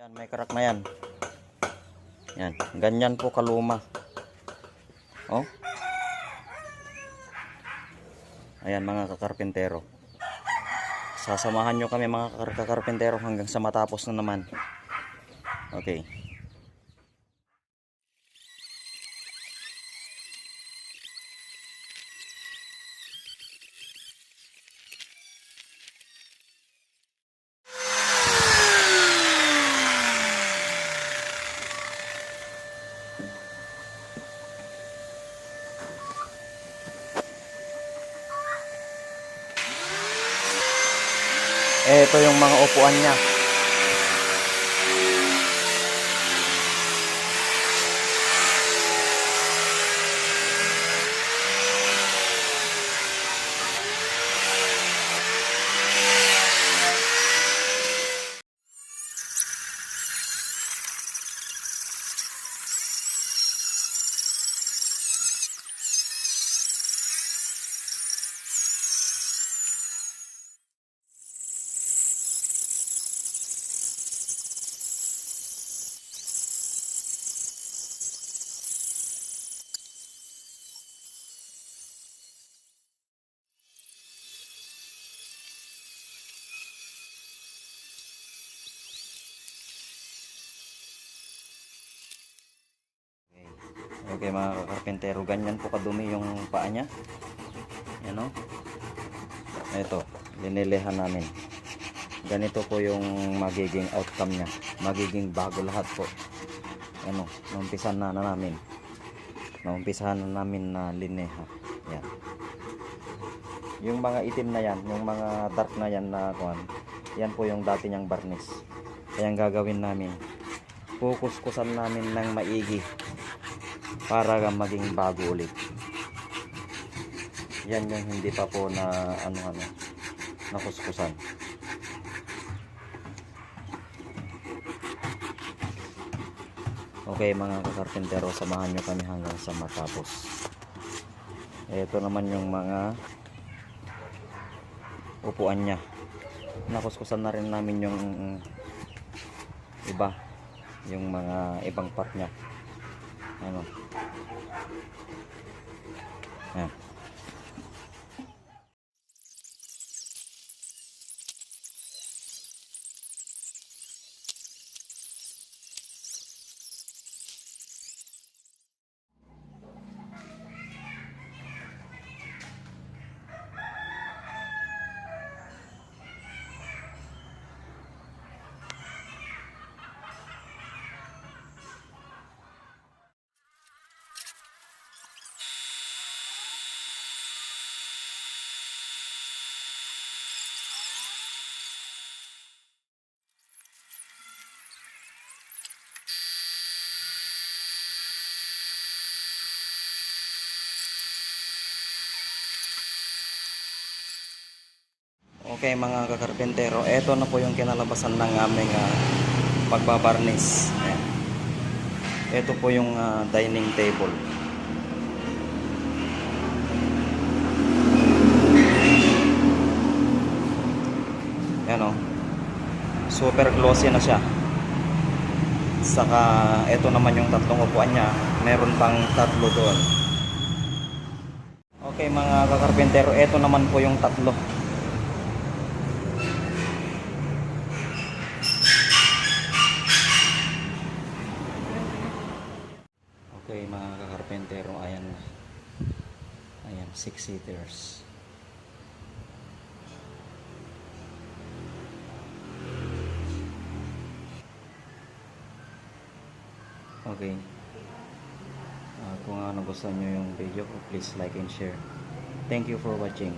Yan, may crack na yan. Yan, ganyan po kaluma. Oh. Ayan mga kakarpentero. Sasamahan nyo kami mga kakarpentero hanggang sa matapos na naman. Okay. Ito yung mga upuan niya. Okay mga kakarpentero, ganyan po kadumi yung paa niya. Yan o. Ito, linilihan namin. Ganito po yung magiging outcome niya. Magiging bago lahat po. Ano, naumpisahan na namin. Naumpisahan na namin na lineha. Yan. Yung mga itim na yan, yung mga dark na yan na kuan, yan po yung dati niyang barnis. Kaya ang gagawin namin, kukuskusan namin ng maigi para maging bago ulit. Yan yung hindi pa po na nakuskusan. Okay mga kakarpentero, samahan nyo kami hanggang sa matapos. Ito naman yung mga upuan nya. Nakuskusan na rin namin yung iba, yung mga ibang part nya. Ano? Yan. Okay mga kakarpentero, eto na po yung kinalabasan ng aming pagbabarnis. Ayan. Ito po yung dining table. Ayan o. Super glossy na siya. Saka ito naman yung tatlong upuan niya. Meron pang tatlo doon. Okay mga kakarpentero, ito naman po yung tatlo. Okay mga kakarpentero, ayan 6-seaters. Okay, kung nagustuhan nyo yung video ko, please like and share. Thank you for watching.